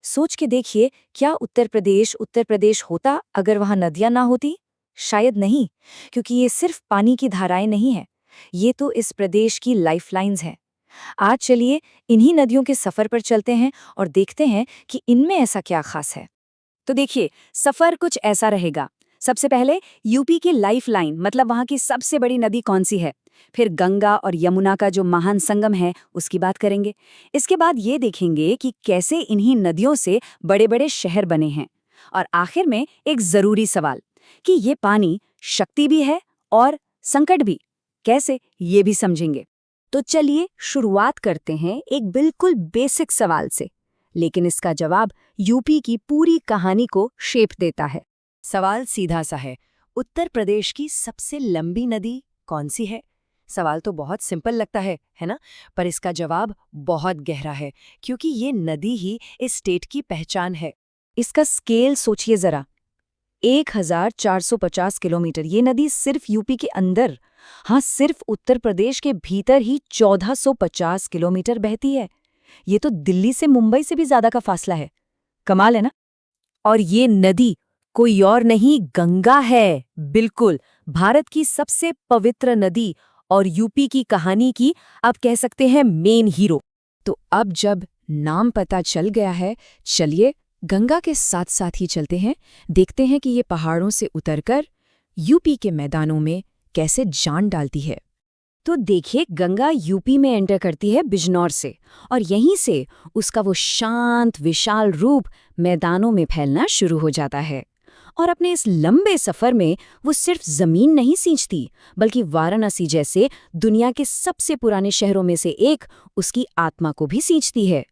सोच के देखिए, क्या उत्तर प्रदेश होता अगर वहां नदियां ना होती? शायद नहीं, क्योंकि ये सिर्फ पानी की धाराएं नहीं है। ये तो इस प्रदेश की लाइफलाइंस हैं। आज चलिए इन्हीं नदियों के सफर पर चलते हैं और देखते हैं कि इनमें ऐसा क्या खास है। तो देखिए, सफर कुछ ऐसा रहेगा। सबसे पहले यूपी की लाइफलाइन, मतलब वहां की सबसे बड़ी नदी कौन सी है। फिर गंगा और यमुना का जो महान संगम है उसकी बात करेंगे। इसके बाद ये देखेंगे कि कैसे इन्हीं नदियों से बड़े बड़े शहर बने हैं। और आखिर में एक जरूरी सवाल कि ये पानी शक्ति भी है और संकट भी, कैसे, ये भी समझेंगे। तो चलिए शुरुआत करते हैं एक बिल्कुल बेसिक सवाल से, लेकिन इसका जवाब यूपी की पूरी कहानी को शेप देता है। सवाल सीधा सा है, उत्तर प्रदेश की सबसे लंबी नदी कौन सी है? सवाल तो बहुत सिंपल लगता है ना? पर इसका जवाब बहुत गहरा है, क्योंकि ये नदी ही इस स्टेट की पहचान है। इसका स्केल सोचिए जरा, 1450 किलोमीटर। ये नदी सिर्फ यूपी के अंदर, हाँ, सिर्फ उत्तर प्रदेश के भीतर ही 1450 किलोमीटर बहती है। ये तो दिल्ली से मुंबई से भी ज्यादा का फासला है। कमाल है ना? और ये नदी कोई और नहीं, गंगा है। बिल्कुल, भारत की सबसे पवित्र नदी और यूपी की कहानी की, आप कह सकते हैं, मेन हीरो। तो अब जब नाम पता चल गया है, चलिए गंगा के साथ साथ ही चलते हैं, देखते हैं कि ये पहाड़ों से उतरकर यूपी के मैदानों में कैसे जान डालती है। तो देखिए, गंगा यूपी में एंटर करती है बिजनौर से, और यहीं से उसका वो शांत विशाल रूप मैदानों में फैलना शुरू हो जाता है। और अपने इस लंबे सफर में वो सिर्फ जमीन नहीं सींचती, बल्कि वाराणसी जैसे दुनिया के सबसे पुराने शहरों में से एक, उसकी आत्मा को भी सींचती है।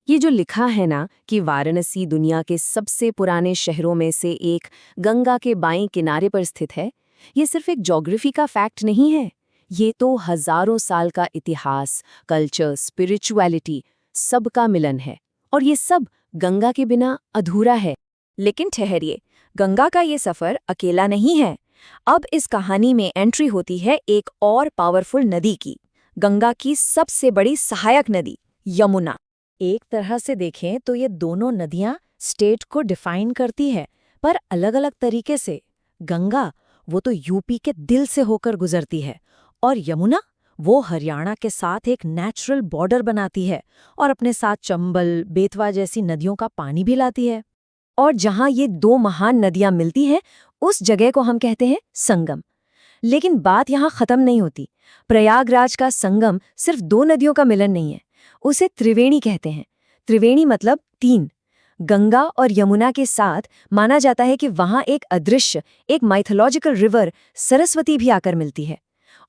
ये जो लिखा है ना कि वाराणसी दुनिया के सबसे पुराने शहरों में से एक, गंगा के बाएं किनारे पर स्थित है, ये सिर्फ एक ज्योग्राफी का फैक्ट नहीं है। ये तो हजारों साल का इतिहास, कल्चर, स्पिरिचुअलिटी, सबका मिलन है। और ये सब गंगा के बिना अधूरा है। लेकिन ठहरिए, गंगा का ये सफर अकेला नहीं है। अब इस कहानी में एंट्री होती है एक और पावरफुल नदी की, गंगा की सबसे बड़ी सहायक नदी, यमुना। एक तरह से देखें तो ये दोनों नदियां स्टेट को डिफाइन करती है, पर अलग अलग तरीके से। गंगा वो तो यूपी के दिल से होकर गुजरती है, और यमुना वो हरियाणा के साथ एक नेचुरल बॉर्डर बनाती है और अपने साथ चंबल, बेतवा जैसी नदियों का पानी भी लाती है। और जहां ये दो महान नदियां मिलती हैं, उस जगह को हम कहते हैं संगम। लेकिन बात यहां खत्म नहीं होती। प्रयागराज का संगम सिर्फ दो नदियों का मिलन नहीं है, उसे त्रिवेणी कहते हैं। त्रिवेणी मतलब तीन। गंगा और यमुना के साथ माना जाता है कि वहां एक अदृश्य, एक माइथोलॉजिकल रिवर सरस्वती भी आकर मिलती है।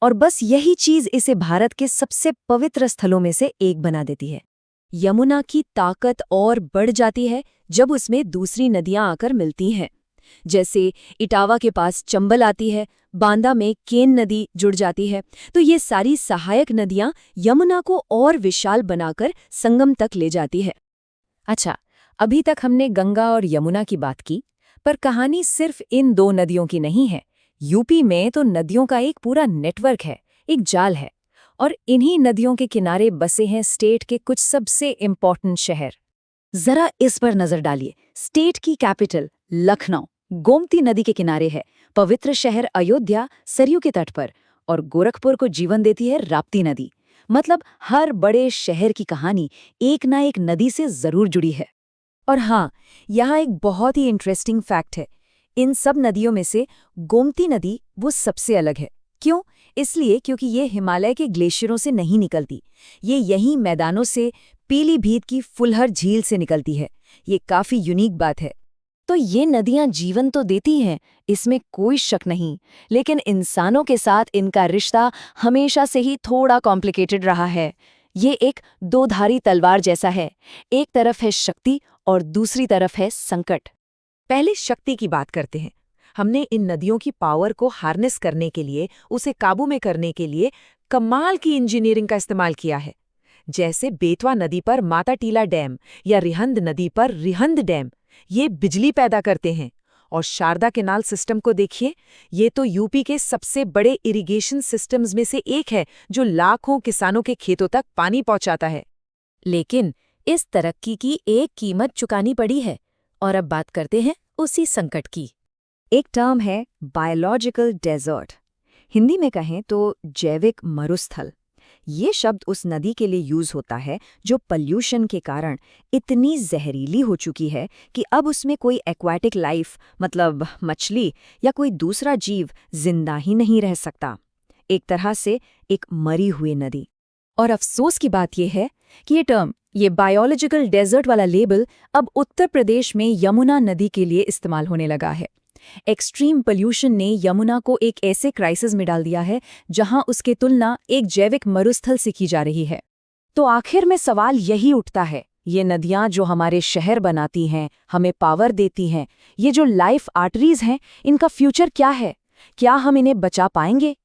और बस यही चीज इसे भारत के सबसे पवित्र स्थलों में से एक बना देती है। यमुना की ताकत और बढ़ जाती है जब उसमें दूसरी नदियां आकर मिलती हैं। जैसे इटावा के पास चंबल आती है, बांदा में केन नदी जुड़ जाती है। तो ये सारी सहायक नदियां यमुना को और विशाल बनाकर संगम तक ले जाती है। अच्छा, अभी तक हमने गंगा और यमुना की बात की, पर कहानी सिर्फ इन दो नदियों की नहीं है। यूपी में तो नदियों का एक पूरा नेटवर्क है, एक जाल है। और इन्हीं नदियों के किनारे बसे हैं स्टेट के कुछ सबसे इम्पोर्टेंट शहर। जरा इस पर नजर डालिए। स्टेट की कैपिटल लखनऊ गोमती नदी के किनारे है, पवित्र शहर अयोध्या सरयू के तट पर, और गोरखपुर को जीवन देती है राप्ती नदी। मतलब हर बड़े शहर की कहानी एक ना एक नदी से जरूर जुड़ी है। और हाँ, यहाँ एक बहुत ही इंटरेस्टिंग फैक्ट है। इन सब नदियों में से गोमती नदी वो सबसे अलग है। क्यों? इसलिए क्योंकि ये हिमालय के ग्लेशियरों से नहीं निकलती। ये यहीं मैदानों से, पीलीभीत की फुलहर झील से निकलती है। ये काफी यूनिक बात है। तो ये नदियां जीवन तो देती हैं, इसमें कोई शक नहीं, लेकिन इंसानों के साथ इनका रिश्ता हमेशा से ही थोड़ा कॉम्प्लिकेटेड रहा है। ये एक दो-धारी तलवार जैसा है। एक तरफ है शक्ति और दूसरी तरफ है संकट। पहले शक्ति की बात करते हैं। हमने इन नदियों की पावर को हार्नेस करने के लिए, उसे काबू में करने के लिए कमाल की इंजीनियरिंग का इस्तेमाल किया है। जैसे बेतवा नदी पर माता टीला डैम या रिहंद नदी पर रिहंद डैम, ये बिजली पैदा करते हैं। और शारदा केनाल सिस्टम को देखिए, ये तो यूपी के सबसे बड़े इरिगेशन सिस्टम्स में से एक है, जो लाखों किसानों के खेतों तक पानी पहुंचाता है। लेकिन इस तरक्की की एक कीमत चुकानी पड़ी है। और अब बात करते हैं उसी संकट की। एक टर्म है बायोलॉजिकल डेजर्ट, हिंदी में कहें तो जैविक मरुस्थल। ये शब्द उस नदी के लिए यूज होता है जो पॉल्यूशन के कारण इतनी जहरीली हो चुकी है कि अब उसमें कोई एक्वाटिक लाइफ मतलब मछली या कोई दूसरा जीव जिंदा ही नहीं रह सकता। एक तरह से एक मरी हुई नदी। और अफसोस की बात यह है कि ये टर्म, ये बायोलॉजिकल डेजर्ट वाला लेबल अब उत्तर प्रदेश में यमुना नदी के लिए इस्तेमाल होने लगा है। एक्सट्रीम पोल्यूशन ने यमुना को एक ऐसे क्राइसिस में डाल दिया है जहां उसकी तुलना एक जैविक मरुस्थल से की जा रही है। तो आखिर में सवाल यही उठता है, ये नदियां जो हमारे शहर बनाती हैं, हमें पावर देती हैं, ये जो लाइफ आर्टरीज हैं, इनका फ्यूचर क्या है? क्या हम इन्हें बचा पाएंगे?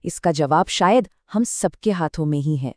इसका जवाब शायद हम सबके हाथों में ही है।